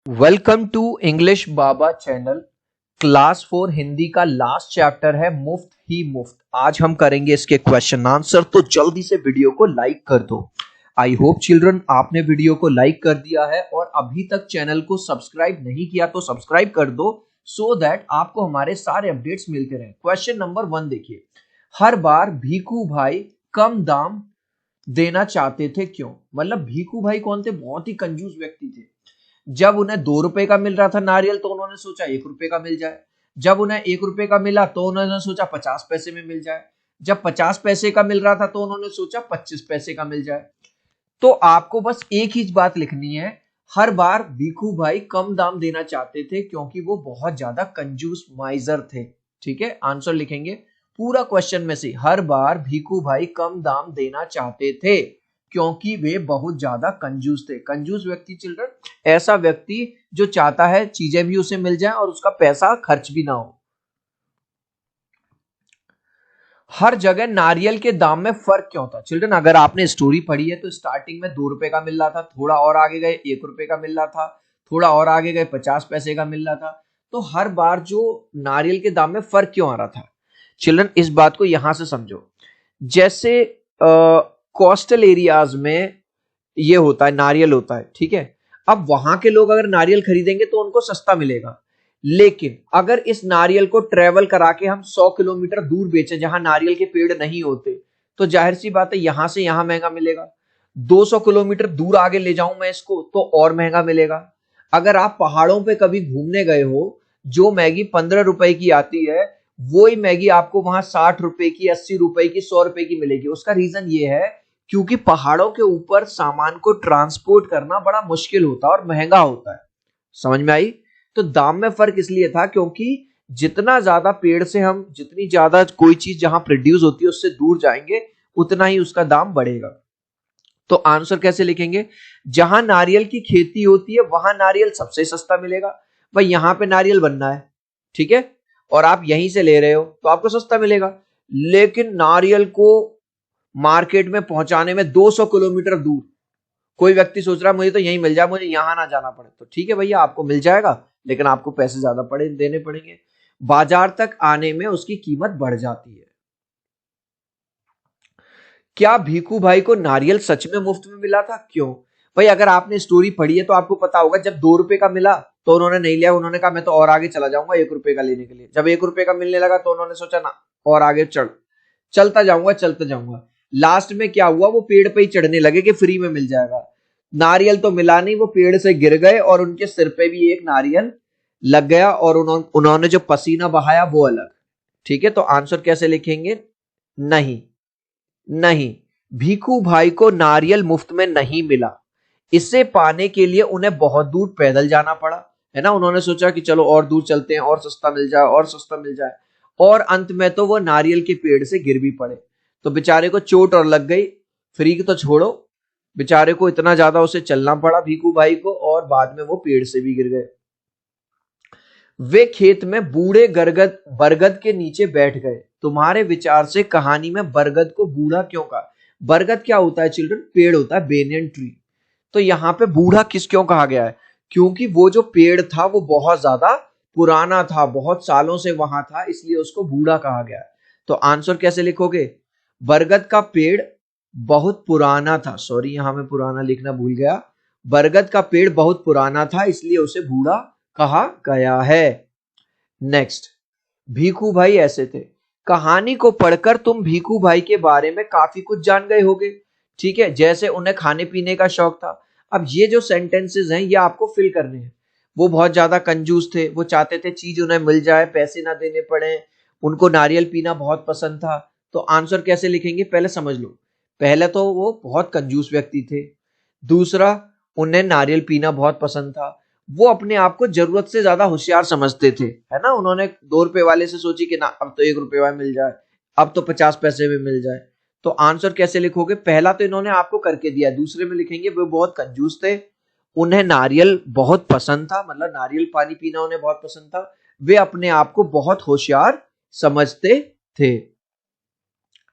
Welcome to English Baba channel. Class 4 Hindi का last chapter है मुफ्त ही मुफ्त। आज हम करेंगे इसके क्वेश्चन आंसर, तो जल्दी से वीडियो को लाइक कर दो। आई होप चिल्ड्रन आपने वीडियो को लाइक कर दिया है और अभी तक चैनल को सब्सक्राइब नहीं किया तो सब्सक्राइब कर दो, सो दैट आपको हमारे सारे अपडेट्स मिलते रहे। क्वेश्चन नंबर 1 देखिए, हर बार भीखू भाई कम दाम देना चाहते थे, क्यों? मतलब भीखू भाई कौन थे? बहुत ही कंजूस व्यक्ति थे। जब उन्हें 2 रुपए का मिल रहा था नारियल तो उन्होंने सोचा 1 रुपए का मिल जाए। जब उन्हें 1 रुपए का मिला तो उन्होंने सोचा 50 पैसे में मिल जाए। जब 50 पैसे का मिल रहा था तो उन्होंने सोचा 25 पैसे का मिल जाए। तो आपको बस एक ही बात लिखनी है, हर बार भीखू भाई कम दाम देना चाहते थे क्योंकि वो बहुत ज्यादा कंजूस माइजर थे। ठीक है, आंसर लिखेंगे पूरा क्वेश्चन में से, हर बार भीखू भाई कम दाम देना चाहते थे क्योंकि वे बहुत ज्यादा कंजूस थे। कंजूस व्यक्ति चिल्ड्रन ऐसा व्यक्ति जो चाहता है चीजें भी उसे मिल जाए और उसका पैसा खर्च भी ना हो। हर जगह नारियल के दाम में फर्क क्यों था? चिल्ड्रन अगर आपने स्टोरी पढ़ी है तो स्टार्टिंग में 2 रुपए का मिल रहा था, थोड़ा और आगे गए 1 रुपए का मिल रहा था, थोड़ा और आगे गए 50 पैसे का मिल रहा था। तो हर बार जो नारियल के दाम में फर्क क्यों आ रहा था? चिल्ड्रन इस बात को यहां से समझो, जैसे कोस्टल एरियाज में ये होता है, नारियल होता है, ठीक है। अब वहां के लोग अगर नारियल खरीदेंगे तो उनको सस्ता मिलेगा, लेकिन अगर इस नारियल को ट्रेवल करा के हम 100 किलोमीटर दूर बेचें जहां नारियल के पेड़ नहीं होते, तो जाहिर सी बात है यहां से यहां महंगा मिलेगा। 200 किलोमीटर दूर आगे ले जाऊं मैं इसको तो और महंगा मिलेगा। अगर आप पहाड़ों पे कभी घूमने गए हो, जो मैगी 15 रुपए की आती है वही मैगी आपको वहां 60 रुपए की, 80 रुपए की, 100 रुपए की मिलेगी। उसका रीजन ये है क्योंकि पहाड़ों के ऊपर सामान को ट्रांसपोर्ट करना बड़ा मुश्किल होता है और महंगा होता है। समझ में आई? तो दाम में फर्क इसलिए था क्योंकि जितना ज्यादा पेड़ से हम, जितनी ज्यादा कोई चीज जहां प्रोड्यूस होती है उससे दूर जाएंगे उतना ही उसका दाम बढ़ेगा। तो आंसर कैसे लिखेंगे? जहां नारियल की खेती होती है वहां नारियल सबसे सस्ता मिलेगा। भाई यहां पे नारियल बनना है, ठीक है, और आप यहीं से ले रहे हो तो आपको सस्ता मिलेगा। लेकिन नारियल को मार्केट में पहुंचाने में 200 किलोमीटर दूर कोई व्यक्ति सोच रहा है मुझे तो यहीं मिल जाए, मुझे यहां ना जाना पड़े, तो ठीक है भैया आपको मिल जाएगा, लेकिन आपको पैसे ज्यादा देने पड़ेंगे। बाजार तक आने में उसकी कीमत बढ़ जाती है। क्या भीखू भाई को नारियल सच में मुफ्त में मिला था? क्यों? भाई अगर आपने स्टोरी पढ़ी है तो आपको पता होगा, जब 2 रुपए का मिला तो उन्होंने नहीं लिया, उन्होंने कहा मैं तो और आगे चला जाऊंगा 1 रुपए का लेने के लिए। जब 1 रुपए का मिलने लगा तो उन्होंने सोचा ना, और आगे चलता जाऊंगा चलता जाऊंगा। लास्ट में क्या हुआ, वो पेड़ पे ही चढ़ने लगे कि फ्री में मिल जाएगा। नारियल तो मिला नहीं, वो पेड़ से गिर गए और उनके सिर पे भी एक नारियल लग गया और उन्होंने जो पसीना बहाया वो अलग। ठीक है, तो आंसर कैसे लिखेंगे? नहीं, नहीं, भीखू भाई को नारियल मुफ्त में नहीं मिला। इसे पाने के लिए उन्हें बहुत दूर पैदल जाना पड़ा, है ना। उन्होंने सोचा कि चलो और दूर चलते हैं और सस्ता मिल जाए और सस्ता मिल जाए, और अंत में तो वो नारियल के पेड़ से गिर भी पड़े। तो बेचारे को चोट और लग गई, फ्री की तो छोड़ो, बेचारे को इतना ज्यादा उसे चलना पड़ा भीखू भाई को, और बाद में वो पेड़ से भी गिर गए। वे खेत में बूढ़े गरगद बरगद के नीचे बैठ गए। तुम्हारे विचार से कहानी में बरगद को बूढ़ा क्यों कहा? बरगद क्या होता है चिल्ड्रन? पेड़ होता है, बेनियन ट्री। तो यहाँ पे बूढ़ा किस क्यों कहा गया है? क्योंकि वो जो पेड़ था वो बहुत ज्यादा पुराना था, बहुत सालों से वहां था, इसलिए उसको बूढ़ा कहा गया है। तो आंसर कैसे लिखोगे? बरगद का पेड़ बहुत पुराना था, सॉरी यहां मैं पुराना लिखना भूल गया। बरगद का पेड़ बहुत पुराना था इसलिए उसे बूढ़ा कहा गया है। नेक्स्ट, भीखू भाई ऐसे थे। कहानी को पढ़कर तुम भीखू भाई के बारे में काफी कुछ जान गए होगे, ठीक है। जैसे उन्हें खाने पीने का शौक था। अब ये जो सेंटेंसेस हैं ये आपको फिल करने हैं। वो बहुत ज्यादा कंजूस थे, वो चाहते थे चीज उन्हें मिल जाए, पैसे ना देने पड़े। उनको नारियल पीना बहुत पसंद था। तो आंसर कैसे लिखेंगे पहले समझ लो। पहले तो वो बहुत कंजूस व्यक्ति थे। दूसरा, उन्हें नारियल पीना बहुत पसंद था। वो अपने आप को जरूरत से ज्यादा होशियार समझते थे, है ना। उन्होंने 2 रुपए वाले से सोची कि ना अब तो 1 रुपए वाला मिल जाए, अब तो 50 पैसे में मिल जाए। तो आंसर कैसे लिखोगे? पहला तो इन्होंने आपको करके दिया, दूसरे में लिखेंगे वो बहुत कंजूस थे, उन्हें नारियल बहुत पसंद था, मतलब नारियल पानी पीना उन्हें बहुत पसंद था, वे अपने आप को बहुत होशियार समझते थे।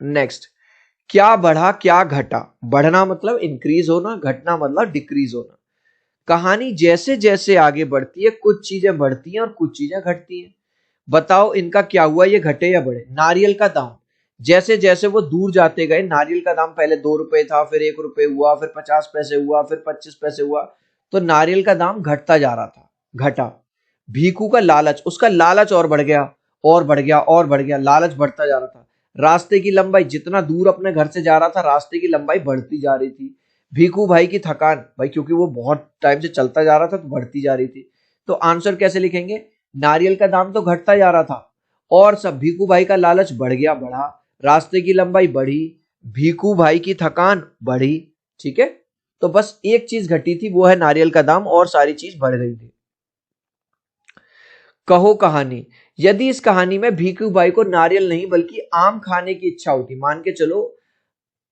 नेक्स्ट, क्या बढ़ा क्या घटा? बढ़ना मतलब इंक्रीज होना, घटना मतलब डिक्रीज होना। कहानी जैसे जैसे आगे बढ़ती है कुछ चीजें बढ़ती हैं और कुछ चीजें घटती हैं। बताओ इनका क्या हुआ, ये घटे या बढ़े? नारियल का दाम जैसे जैसे वो दूर जाते गए, नारियल का दाम पहले 2 रुपए था, फिर 1 रुपए हुआ, फिर 50 पैसे हुआ, फिर 25 पैसे हुआ, तो नारियल का दाम घटता जा रहा था, घटा। भीखू का लालच, उसका लालच और बढ़ गया और बढ़ गया और बढ़ गया, लालच बढ़ता जा रहा था। रास्ते की लंबाई, जितना दूर अपने घर से जा रहा था रास्ते की लंबाई बढ़ती जा रही थी। भीखू भाई की थकान, भाई क्योंकि वो बहुत टाइम से चलता जा रहा था तो बढ़ती जा रही थी। तो आंसर कैसे लिखेंगे? नारियल का दाम तो घटता जा रहा था और सब भीखू भाई का लालच बढ़ गया, बढ़ा, रास्ते की लंबाई बढ़ी, भीखू भाई की थकान बढ़ी। ठीक है, तो बस एक चीज घटी थी, वो है नारियल का दाम, और सारी चीज बढ़ गई थी। कहो कहानी। यदि इस कहानी में भीखू भाई को नारियल नहीं बल्कि आम खाने की इच्छा होती, मान के चलो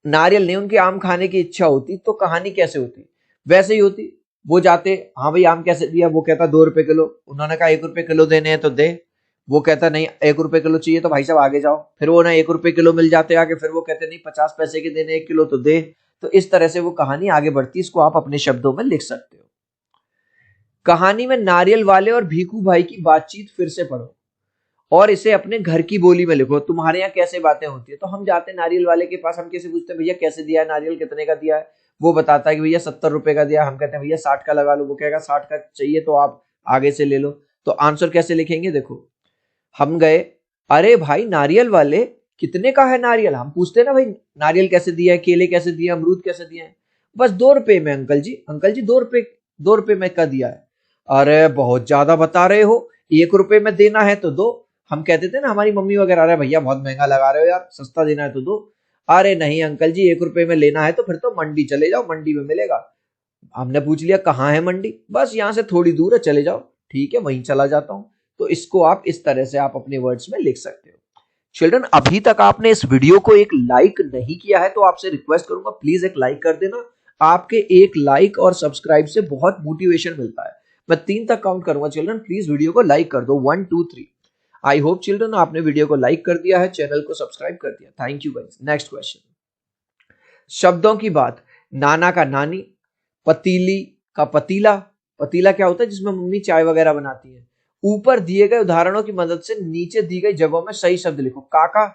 नारियल नहीं उनकी आम खाने की इच्छा होती, तो कहानी कैसे होती? वैसे ही होती। वो जाते, हाँ भाई आम कैसे दिया? वो कहता 2 रुपए किलो। उन्होंने कहा 1 रुपए किलो देने हैं तो दे। वो कहता नहीं 1 रुपए किलो चाहिए, तो भाई साहब आगे जाओ। फिर वो ना 1 रुपए किलो मिल जाते आगे, फिर वो कहते नहीं 50 पैसे के देने 1 किलो तो दे। तो इस तरह से वो कहानी आगे बढ़ती, इसको आप अपने शब्दों में लिख सकते हो। कहानी में नारियल वाले और भीखू भाई की बातचीत फिर से पढ़ो और इसे अपने घर की बोली में लिखो। तुम्हारे यहाँ कैसे बातें होती है? तो हम जाते हैं नारियल वाले के पास, हम कैसे पूछते हैं भैया कैसे दिया है नारियल, कितने का दिया है? वो बताता है कि भैया 70 रुपए का दिया। हम कहते हैं भैया 60 का लगा लो। वो कहेगा 60 का चाहिए तो आप आगे से ले लो। तो आंसर कैसे लिखेंगे? देखो, हम गए, अरे भाई नारियल वाले कितने का है नारियल? हम पूछते हैं ना भाई नारियल कैसे दिया है, केले कैसे दिया, अमरूद कैसे दिया है? बस 2 रुपए में अंकल जी, अंकल जी 2 रुपए, 2 रुपए में का दिया है। अरे बहुत ज्यादा बता रहे हो, 1 रुपए में देना है तो दो। हम कहते थे ना हमारी मम्मी वगैरह, अरे भैया बहुत महंगा लगा रहे हो यार, सस्ता देना है तो दो। अरे नहीं अंकल जी 1 रुपए में लेना है तो फिर तो मंडी चले जाओ, मंडी में मिलेगा। हमने पूछ लिया कहाँ है मंडी? बस यहाँ से थोड़ी दूर है, चले जाओ। ठीक है, वहीं चला जाता हूँ। तो इसको आप इस तरह से आप अपने वर्ड्स में लिख सकते हो। चिल्ड्रन, अभी तक आपने इस वीडियो को एक लाइक नहीं किया है तो आपसे रिक्वेस्ट करूंगा प्लीज एक लाइक कर देना। आपके एक लाइक और सब्सक्राइब से बहुत मोटिवेशन मिलता है। मैं 3 तक काउंट करूंगा चिल्ड्रन, प्लीज वीडियो को लाइक कर दो, 1 2 3। आई होप चिल्ड्रन आपने वीडियो को लाइक कर दिया है, चैनल को सब्सक्राइब कर दिया। Thank you guys. Next question, शब्दों की बात। नाना का नानी, पतीली का पतीला। पतीला क्या होता है? जिसमें मम्मी चाय वगैरह बनाती है। ऊपर दिए गए उदाहरणों की मदद से नीचे दी गई जगहों में सही शब्द लिखो। काका,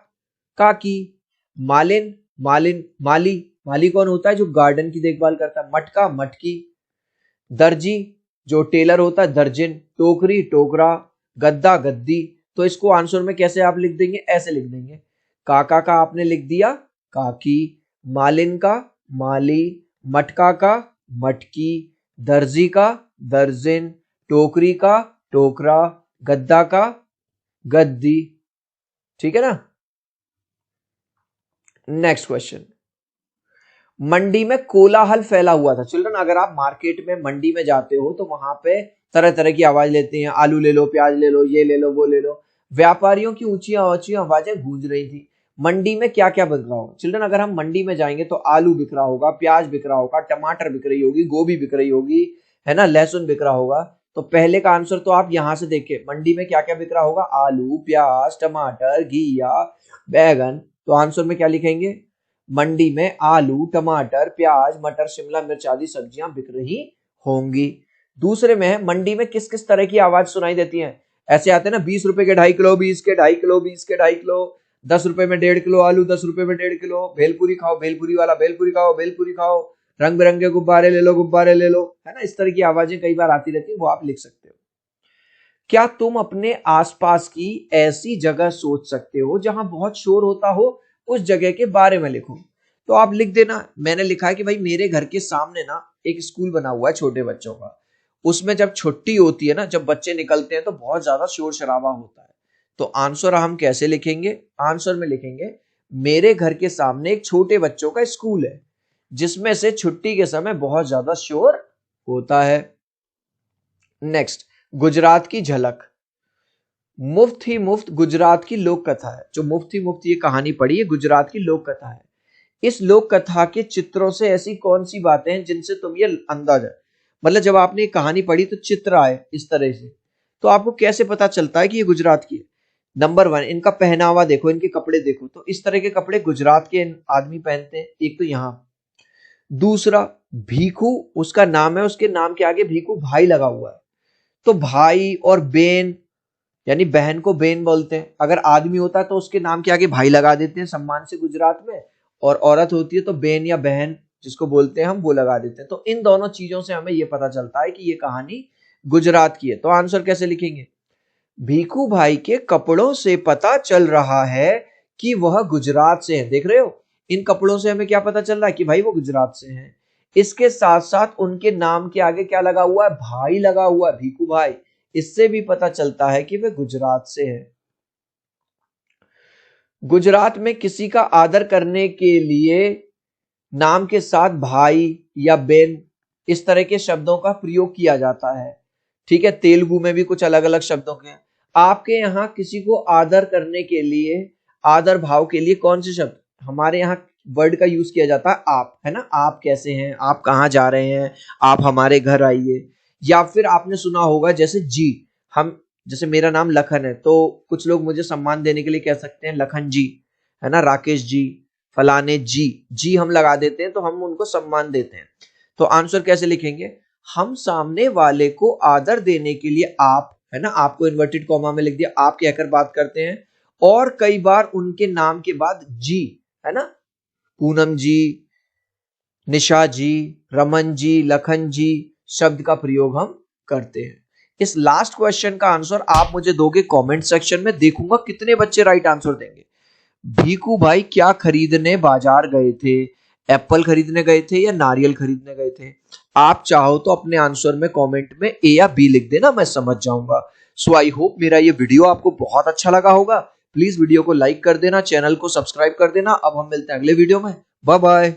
काकी, मालिन, मालिन, माली, माली कौन होता है? जो गार्डन की देखभाल करता है। मटका, मटकी, दर्जी जो टेलर होता है, दर्जिन, टोकरी, टोकरा, गद्दा, गद्दी। तो इसको आंसर में कैसे आप लिख देंगे? ऐसे लिख देंगे, काका का आपने लिख दिया काकी, मालिन का माली, मटका का मटकी, दर्जी का दर्जिन, टोकरी का टोकरा, गद्दा का गद्दी। ठीक है ना? नेक्स्ट क्वेश्चन, मंडी में कोलाहल फैला हुआ था। चिल्ड्रन, अगर आप मार्केट में मंडी में जाते हो तो वहां पे तरह तरह की आवाज लेते हैं, आलू ले लो, प्याज ले लो, ये ले लो, वो ले लो। व्यापारियों की ऊंची ऊंची आवाजें गूंज रही थी। मंडी में क्या क्या बिक रहा होगा? चिल्ड्रन, अगर हम मंडी में जाएंगे तो आलू बिक रहा होगा, प्याज बिक रहा होगा, टमाटर बिक रही होगी, गोभी बिक रही होगी, है ना, लहसुन बिक रहा होगा। तो पहले का आंसर तो आप यहां से देखिए, मंडी में क्या क्या बिक रहा होगा? आलू, प्याज, टमाटर, घिया, बैगन। तो आंसर में क्या लिखेंगे? मंडी में आलू, टमाटर, प्याज, मटर, शिमला मिर्च आदि सब्जियां बिक रही होंगी। दूसरे में है, मंडी में किस किस तरह की आवाज सुनाई देती है? ऐसे आते हैं ना, 20 रुपए के 2.5 किलो, 20 के 2.5 किलो, 20 के 2.5 किलो, 10 रुपए में 1.5 किलो आलू, 10 रुपए में 1.5 किलो, भेलपुरी खाओ, भेलपुरी वाला भेलपुरी खाओ, भेलपुरी खाओ, रंग बिरंगे गुब्बारे ले लो, गुब्बारे ले लो, है ना। इस तरह की आवाजें कई बार आती रहती है, वो आप लिख सकते हो। क्या तुम अपने आसपास की ऐसी जगह सोच सकते हो जहां बहुत शोर होता हो? उस जगह के बारे में लिखो। तो आप लिख देना, मैंने लिखा है कि भाई मेरे घर के सामने ना एक स्कूल बना हुआ है छोटे बच्चों का। उसमें जब छुट्टी होती है ना, जब बच्चे निकलते हैं तो बहुत ज्यादा शोर शराबा होता है। तो आंसर हम कैसे लिखेंगे? आंसर में लिखेंगे, मेरे घर के सामने एक छोटे बच्चों का स्कूल है जिसमें से छुट्टी के समय बहुत ज्यादा शोर होता है। नेक्स्ट, गुजरात की झलक। मुफ्त ही मुफ्त गुजरात की लोक कथा है। जो मुफ्त ही मुफ्त ये कहानी पढ़ी है, गुजरात की लोक कथा है। इस लोक कथा के चित्रों से ऐसी कौन सी बातें हैं जिनसे तुम ये अंदाजा, मतलब जब आपने ये कहानी पढ़ी तो चित्र आए इस तरह से, तो आपको कैसे पता चलता है कि ये गुजरात की है? नंबर 1, इनका पहनावा देखो, इनके कपड़े देखो, तो इस तरह के कपड़े गुजरात के आदमी पहनते हैं, एक तो यहाँ। दूसरा, भीखू उसका नाम है, उसके नाम के आगे भीखू भाई लगा हुआ है, तो भाई और बेन, यानी बहन को बेन बोलते हैं। अगर आदमी होता है तो उसके नाम के आगे भाई लगा देते हैं सम्मान से गुजरात में, और औरत होती है तो बेन या बहन जिसको बोलते हैं हम वो लगा देते हैं। तो इन दोनों चीजों से हमें ये पता चलता है कि ये कहानी गुजरात की है। तो आंसर कैसे लिखेंगे? भीखू भाई के कपड़ों से पता चल रहा है कि वह गुजरात से है। देख रहे हो, इन कपड़ों से हमें क्या पता चल रहा है कि भाई वो गुजरात से हैं। इसके साथ साथ उनके नाम के आगे क्या लगा हुआ है? भाई लगा हुआ है, भीखू भाई। इससे भी पता चलता है कि वे गुजरात से है। गुजरात में किसी का आदर करने के लिए नाम के साथ भाई या बेन इस तरह के शब्दों का प्रयोग किया जाता है। ठीक है, तेलुगु में भी कुछ अलग अलग शब्दों के। आपके यहाँ किसी को आदर करने के लिए, आदर भाव के लिए कौन से शब्द? हमारे यहाँ वर्ड का यूज किया जाता है आप, है ना। आप कैसे हैं, आप कहाँ जा रहे हैं, आप हमारे घर आइए। या फिर आपने सुना होगा जैसे जी, हम जैसे मेरा नाम लखन है तो कुछ लोग मुझे सम्मान देने के लिए कह सकते हैं लखन जी, है ना, राकेश जी, फलाने जी। जी हम लगा देते हैं तो हम उनको सम्मान देते हैं। तो आंसर कैसे लिखेंगे? हम सामने वाले को आदर देने के लिए आप, है ना, आपको इन्वर्टेड कॉमा में लिख दिया, आप कहकर बात करते हैं। और कई बार उनके नाम के बाद जी, है ना, पूनम जी, निशा जी, रमन जी, लखन जी शब्द का प्रयोग हम करते हैं। इस लास्ट क्वेश्चन का आंसर आप मुझे दोगे कमेंट सेक्शन में, देखूंगा कितने बच्चे राइट आंसर देंगे। भीखू भाई क्या खरीदने बाजार गए थे? एप्पल खरीदने गए थे या नारियल खरीदने गए थे? आप चाहो तो अपने आंसर में कमेंट में ए या बी लिख देना, मैं समझ जाऊंगा। सो आई होप मेरा ये वीडियो आपको बहुत अच्छा लगा होगा। प्लीज वीडियो को लाइक कर देना, चैनल को सब्सक्राइब कर देना। अब हम मिलते हैं अगले वीडियो में। Bye bye.